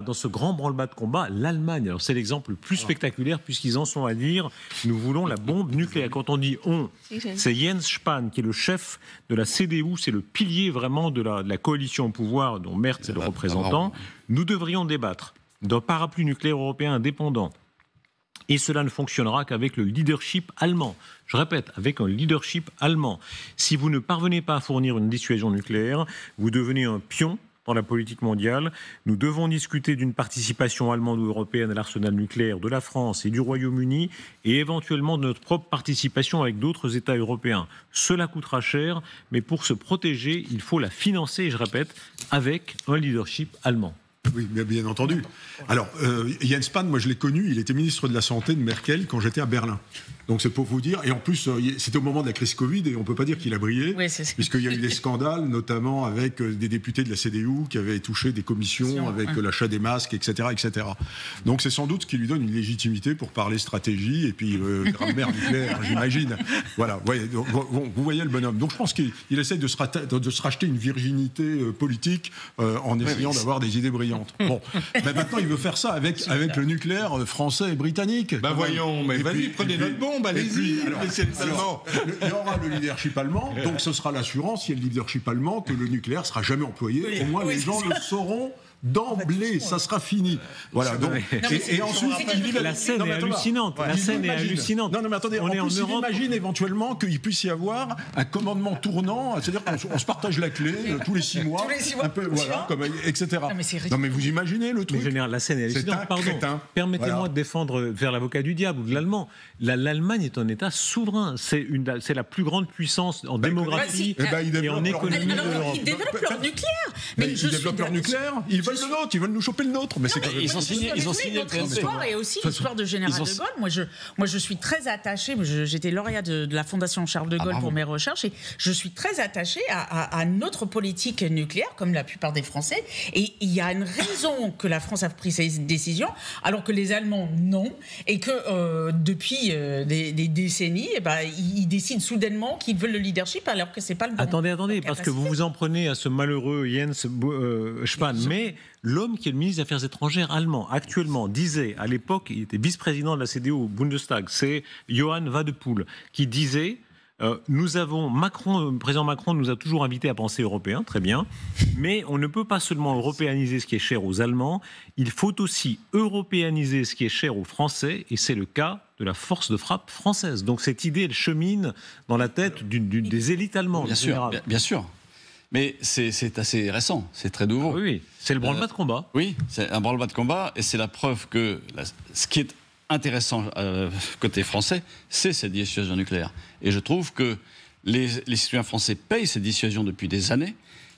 dans ce grand branle-bas de combat l'Allemagne. Alors c'est l'exemple le plus spectaculaire puisqu'ils en sont à dire nous voulons la bombe nucléaire. Quand on dit on, c'est Jens Spahn qui est le chef de la CDU, c'est le pilier vraiment de la coalition au pouvoir dont Merz est le représentant. Nous devrions débattre d'un parapluie nucléaire européen indépendant. Et cela ne fonctionnera qu'avec le leadership allemand. Je répète, avec un leadership allemand. Si vous ne parvenez pas à fournir une dissuasion nucléaire, vous devenez un pion dans la politique mondiale. Nous devons discuter d'une participation allemande ou européenne à l'arsenal nucléaire de la France et du Royaume-Uni et éventuellement de notre propre participation avec d'autres États européens. Cela coûtera cher, mais pour se protéger, il faut la financer, et je répète, avec un leadership allemand. Oui, bien entendu. Alors, Jens Spahn, moi je l'ai connu, il était ministre de la Santé de Merkel quand j'étais à Berlin. Donc c'est pour vous dire, et en plus c'était au moment de la crise Covid et on ne peut pas dire qu'il a brillé, puisqu'il y a eu des scandales, notamment avec des députés de la CDU qui avaient touché des commissions avec l'achat des masques, etc., etc. Donc c'est sans doute ce qui lui donne une légitimité pour parler stratégie et puis grammaire nucléaire, j'imagine. Voilà, vous voyez le bonhomme. Donc je pense qu'il essaie de se racheter une virginité politique en essayant d'avoir des idées brillantes. Bon, mais maintenant il veut faire ça avec le nucléaire français et britannique. Ben voyons, mais vas-y, prenez notre bombe, allez-y. Il y aura le leadership allemand, donc ce sera l'assurance, s'il y a le leadership allemand, que le nucléaire ne sera jamais employé. Au moins les gens le sauront d'emblée, ça sera fini. Voilà. Donc, et ensuite, la scène est hallucinante. La scène est hallucinante. Non, mais attendez, on imagine éventuellement qu'il puisse y avoir un commandement tournant, c'est-à-dire qu'on se partage la clé tous les 6 mois, un peu, voilà, etc. Non, mais vous imaginez le truc. Mais général, la scène est hallucinante. Pardon. Permettez-moi de défendre vers l'avocat du diable ou de l'allemand. L'Allemagne est un État souverain. C'est la plus grande puissance en démographie et en économie de l'Europe. Ils développent leur nucléaire. Mais ils développent leur nucléaire. Ils veulent le nôtre, ils veulent nous choper le nôtre. Mais ils ont signé notre histoire et aussi l'histoire de Général de Gaulle. Moi, je suis très attachée. J'étais lauréat de la Fondation Charles de Gaulle pour mes recherches et je suis très attachée à notre politique nucléaire, comme la plupart des Français. Et il y a une raison que la France a pris ces décisions, alors que les Allemands non, et que depuis des décennies, ils décident soudainement qu'ils veulent le leadership, alors que c'est pas le bon. Attendez, parce que vous vous en prenez à ce malheureux Jens Spahn, mais l'homme qui est le ministre des Affaires étrangères allemand actuellement disait, à l'époque, il était vice-président de la CDU au Bundestag, c'est Johann Wadepool, qui disait le président Macron nous a toujours invités à penser européen, très bien, mais on ne peut pas seulement européaniser ce qui est cher aux Allemands, il faut aussi européaniser ce qui est cher aux Français, et c'est le cas de la force de frappe française. Donc cette idée, elle chemine dans la tête des élites allemandes. Bien sûr. Mais c'est assez récent, c'est très nouveau. Oui, c'est le branle-bas de combat. Oui, c'est un branle-bas de combat, et c'est la preuve que ce qui est intéressant côté français, c'est cette dissuasion nucléaire. Et je trouve que les citoyens français payent cette dissuasion depuis des années.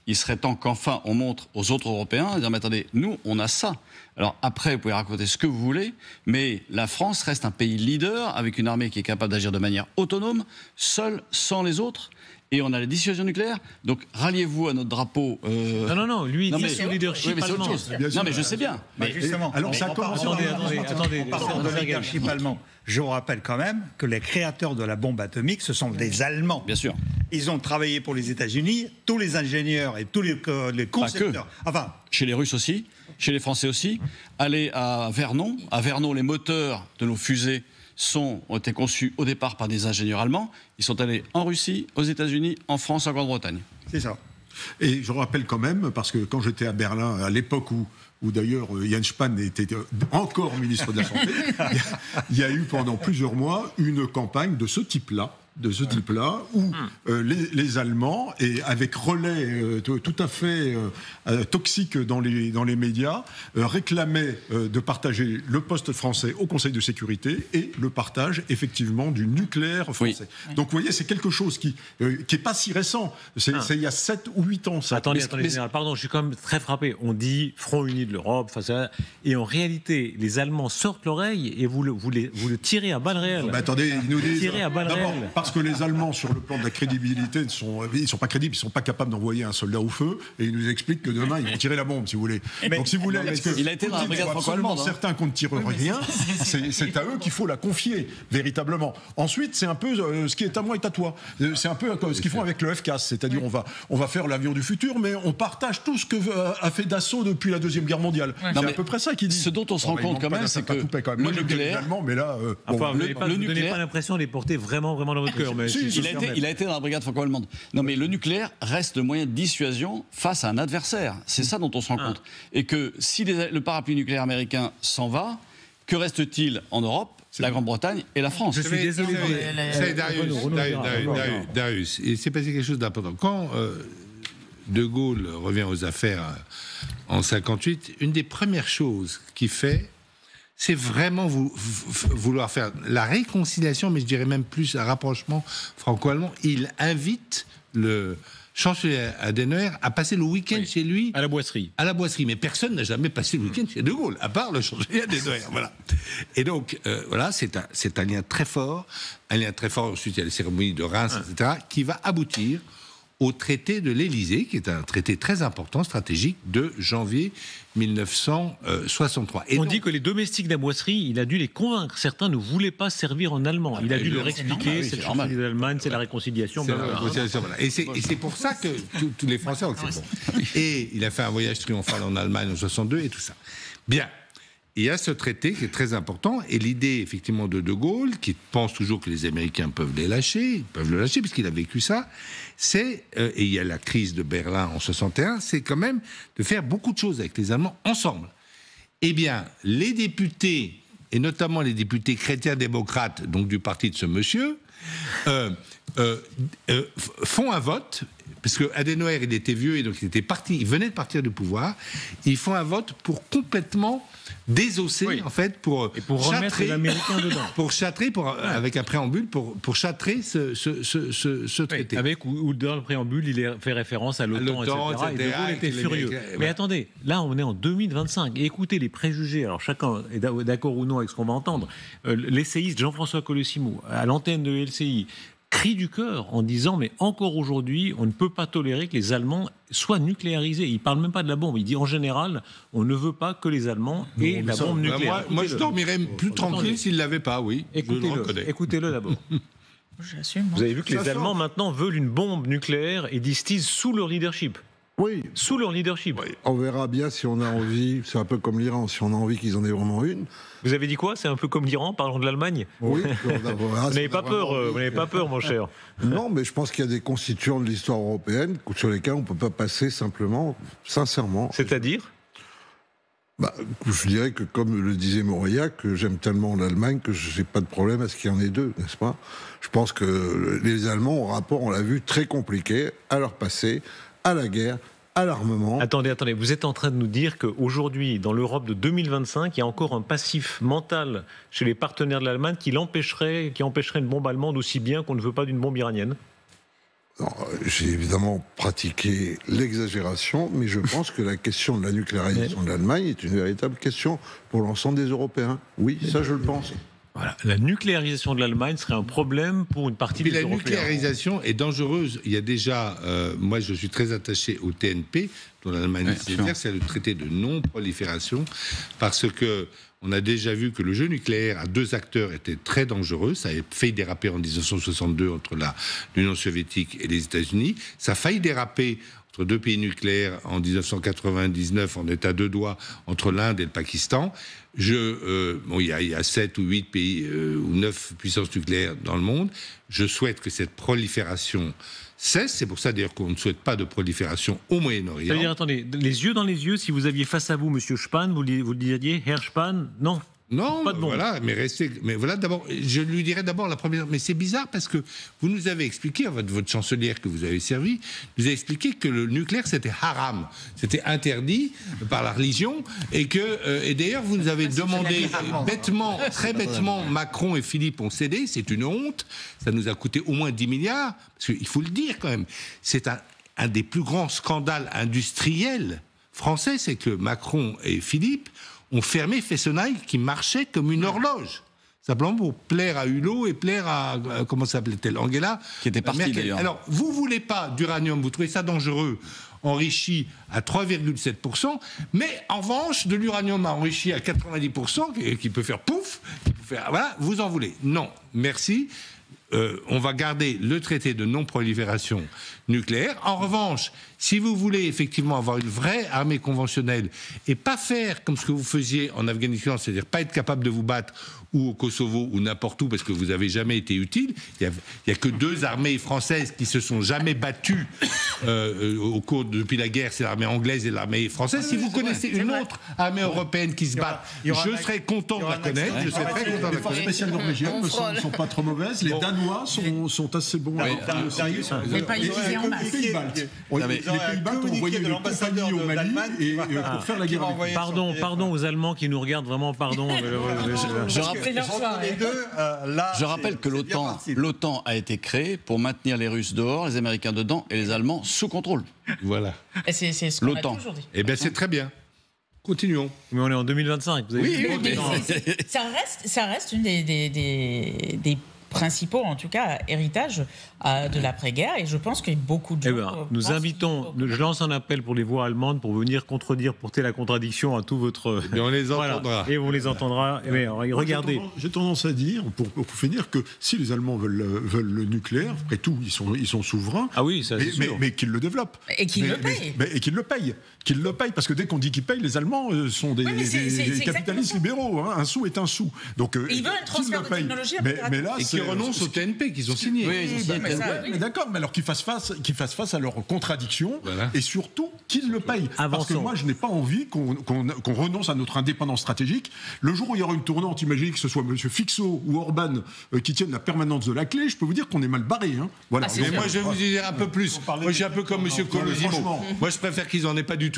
Il serait temps qu'enfin on montre aux autres Européens et dire mais attendez, nous on a ça. Alors après vous pouvez raconter ce que vous voulez, mais la France reste un pays leader avec une armée qui est capable d'agir de manière autonome, seule, sans les autres. Et on a la dissuasion nucléaire, donc ralliez-vous à notre drapeau. Non, lui il dit son leadership allemand. Non mais je sais bien. Mais justement, alors ça commence. Attendez, en parlant de leadership allemand, je vous rappelle quand même que les créateurs de la bombe atomique, ce sont des Allemands. Bien sûr. Ils ont travaillé pour les États-Unis, tous les ingénieurs et tous les concepteurs. Enfin, chez les Russes aussi, chez les Français aussi. Allez à Vernon. À Vernon, les moteurs de nos fusées ont été conçus au départ par des ingénieurs allemands. Ils sont allés en Russie, aux États-Unis, en France, en Grande-Bretagne. C'est ça. Et je rappelle quand même, parce que quand j'étais à Berlin, à l'époque où d'ailleurs Jens Spahn était encore ministre de la Santé, il y a eu pendant plusieurs mois une campagne de ce type-là, où les Allemands, et avec relais tout à fait toxiques dans les médias, réclamaient de partager le poste français au Conseil de sécurité et le partage effectivement du nucléaire français. Oui. Donc vous voyez, c'est quelque chose qui est pas si récent. C'est il y a 7 ou 8 ans. Ça. Attendez, général, pardon, je suis quand même très frappé. On dit Front uni de l'Europe, et en réalité, les Allemands sortent l'oreille et vous le tirez à balles réelles. Attendez, ils nous disent tirez à balles réelles. parce que les Allemands, sur le plan de la crédibilité, ils sont pas crédibles, ils sont pas capables d'envoyer un soldat au feu, et ils nous expliquent que demain ils vont tirer la bombe, si vous voulez. Donc si vous voulez, il a été dans la brigade franco-allemande. Certains qu'on ne tire rien, c'est à eux qu'il faut la confier véritablement. Ensuite, c'est un peu ce qui est à moi est à toi. C'est un peu ce qu'ils font avec le FCAS, c'est-à-dire on va faire l'avion du futur, mais on partage tout ce que a fait Dassault depuis la Deuxième Guerre mondiale. C'est à peu près ça qu'ils disent. Ce dont on se rend compte quand même, c'est que le nucléaire, mais là, le nucléaire, n'avez pas l'impression de les porter vraiment dans votre cœur. Mais il a été dans la brigade franco-allemande. Non, mais le nucléaire reste le moyen de dissuasion face à un adversaire. C'est ça dont on se rend compte. Et que si le parapluie nucléaire américain s'en va, que reste-t-il en Europe ? La Grande-Bretagne et la France. Je suis désolé. Darius, il s'est passé quelque chose d'important. Quand De Gaulle revient aux affaires en 1958, une des premières choses qu'il fait, c'est vraiment vouloir faire la réconciliation, mais je dirais même plus un rapprochement franco-allemand. Il invite le chancelier Adenauer a passé le week-end chez lui. À la Boisserie. À la Boisserie. Mais personne n'a jamais passé le week-end chez De Gaulle, à part le chancelier Adenauer. Voilà. Et donc, voilà, c'est un lien très fort. Un lien très fort. Ensuite, il y a les cérémonies de Reims, etc., qui va aboutir au traité de l'Élysée, qui est un traité très important, stratégique, de janvier 1963. Et on dit que les domestiques de la Boisserie, il a dû les convaincre. Certains ne voulaient pas se servir en allemand. Il a dû leur expliquer, c'est le chancelier d'Allemagne, c'est la réconciliation. Voilà. Et c'est pour ça que tous les Français ont accepté. Et il a fait un voyage triomphal en Allemagne en 62 et tout ça. Bien. Il y a ce traité qui est très important, et l'idée, effectivement, de Gaulle, qui pense toujours que les Américains peuvent le lâcher, puisqu'il a vécu ça, c'est, et il y a la crise de Berlin en 61, c'est quand même de faire beaucoup de choses avec les Allemands ensemble. Eh bien, les députés, et notamment les députés chrétiens-démocrates, donc du parti de ce monsieur, font un vote, parce que Adenauer, il était vieux, et donc il venait de partir du pouvoir, ils font un vote pour complètement désosser, en fait, pour remettre les Américains dedans. Pour châtrer, avec un préambule, pour châtrer ce traité. Avec ou dans le préambule, il fait référence à l'OTAN, etc. Et De Gaulle était furieux. Mais attendez, là, on est en 2025. Et écoutez les préjugés. Alors, chacun est d'accord ou non avec ce qu'on va entendre. L'essayiste Jean-François Colosimo, à l'antenne de LCI, crie du cœur en disant mais encore aujourd'hui on ne peut pas tolérer que les Allemands soient nucléarisés. Il parle même pas de la bombe, il dit en général on ne veut pas que les Allemands aient la bombe nucléaire. Moi je dormirais plus tranquille s'ils l'avaient pas, oui. Écoutez-le d'abord. Vous avez vu que les Allemands maintenant veulent une bombe nucléaire et disent sous leur leadership. Oui. Sous leur leadership. Oui. On verra bien si on a envie, c'est un peu comme l'Iran, si on a envie qu'ils en aient vraiment une. Vous avez dit quoi ? C'est un peu comme l'Iran, parlons de l'Allemagne ? Oui. Vous n'avez pas peur, mon cher. Non, mais je pense qu'il y a des constituants de l'histoire européenne sur lesquels on ne peut pas passer simplement, sincèrement. C'est-à-dire ? Je dirais que, comme le disait Mauriac, que j'aime tellement l'Allemagne que je n'ai pas de problème à ce qu'il y en ait deux, n'est-ce pas ? Je pense que les Allemands ont un rapport, on l'a vu, très compliqué à leur passé, à la guerre, à l'armement. Attendez, vous êtes en train de nous dire qu'aujourd'hui, dans l'Europe de 2025, il y a encore un passif mental chez les partenaires de l'Allemagne qui empêcherait une bombe allemande aussi bien qu'on ne veut pas d'une bombe iranienne ? Non, j'ai évidemment pratiqué l'exagération, mais je pense que la question de la nucléarisation de l'Allemagne est une véritable question pour l'ensemble des Européens. Oui, ça je le pense. Voilà. La nucléarisation de l'Allemagne serait un problème pour une partie des Européens. La nucléarisation est dangereuse. Il y a déjà, moi je suis très attaché au TNP, dont l'Allemagne c'est le traité de non-prolifération, parce que on a déjà vu que le jeu nucléaire à deux acteurs était très dangereux. Ça a failli déraper en 1962 entre l'Union soviétique et les États-Unis. Ça a failli déraper entre deux pays nucléaires en 1999, on est à deux doigts entre l'Inde et le Pakistan. Il y a 7 ou 8 pays ou 9 puissances nucléaires dans le monde. Je souhaite que cette prolifération cesse. C'est pour ça d'ailleurs qu'on ne souhaite pas de prolifération au Moyen-Orient. C'est-à-dire, attendez, les yeux dans les yeux, si vous aviez face à vous Monsieur Spahn, vous le diriez, Herr Spahn, non. Non, voilà, mais voilà, d'abord, je lui dirais d'abord la première. Mais c'est bizarre parce que vous nous avez expliqué, votre chancelière que vous avez servi, nous a expliqué que le nucléaire c'était haram, c'était interdit par la religion, et d'ailleurs vous nous avez demandé très bêtement, Macron et Philippe ont cédé, c'est une honte, ça nous a coûté au moins 10 milliards, parce qu'il faut le dire quand même, c'est un des plus grands scandales industriels français, c'est que Macron et Philippe ont fermé Fessenheim qui marchait comme une horloge. simplement pour plaire à Hulot et plaire à comment s'appelait-elle, Angela, qui était partie d'ailleurs. Alors, vous voulez pas d'uranium, vous trouvez ça dangereux, enrichi à 3,7%, mais en revanche, de l'uranium enrichi à 90%, qui peut faire pouf, voilà, vous en voulez. Non, merci. On va garder le traité de non-prolifération nucléaire. En revanche, si vous voulez effectivement avoir une vraie armée conventionnelle et pas faire comme ce que vous faisiez en Afghanistan, c'est-à-dire pas être capable de vous battre ou au Kosovo ou n'importe où parce que vous n'avez jamais été utile. Il y a que 2 armées françaises qui se sont jamais battues depuis la guerre, c'est l'armée anglaise et l'armée française. Si vous connaissez une autre armée européenne qui se bat, je serais content de la connaître. Je serais très content de la Les forces spéciales norvégiennes ne sont pas trop mauvaises. Les Danois sont assez bons. Les Pays-Baltes. Les Pays-Baltes ont envoyé une compagnie au Mali pour faire la guerre. Pardon aux Allemands qui nous regardent vraiment, pardon. Je rappelle que l'OTAN a été créée pour maintenir les Russes dehors, les Américains dedans et les Allemands sous contrôle. Voilà. Et c'est ce qu'on a toujours dit. Eh bien, c'est très bien. Continuons. Mais on est en 2025. Vous avez ça reste une des principaux, en tout cas, héritages de l'après-guerre. Et je pense que beaucoup de gens... nous invitons, je lance un appel pour les voix allemandes pour venir contredire, porter la contradiction à tout votre... Et on les entendra. Voilà. Et on les entendra. Mais regardez. J'ai tendance à dire, pour finir, que si les Allemands veulent le nucléaire, après tout, ils sont souverains. Ah oui, ça c'est sûr. Mais qu'ils le développent. Et qu'ils le payent. Et qu'ils le payent. Qu'ils le payent, parce que dès qu'on dit qu'ils payent, les Allemands sont des capitalistes libéraux. Hein. Un sou est un sou. Donc, ils veulent un transfert de technologie. Mais là, et qui renoncent au TNP qu'ils ont signé. Mais d'accord, mais alors qu'ils fassent face à leurs contradictions, et surtout qu'ils le payent. Parce que moi, je n'ai pas envie qu'on renonce à notre indépendance stratégique. Le jour où il y aura une tournante, imaginez que ce soit M. Fixot ou Orban qui tiennent la permanence de la clé, je peux vous dire qu'on est mal barré. Hein. Voilà. Mais moi, je vais vous dire un peu plus. Moi, je suis un peu comme M. Colosimo. Moi, je préfère qu'ils n'en aient pas du tout.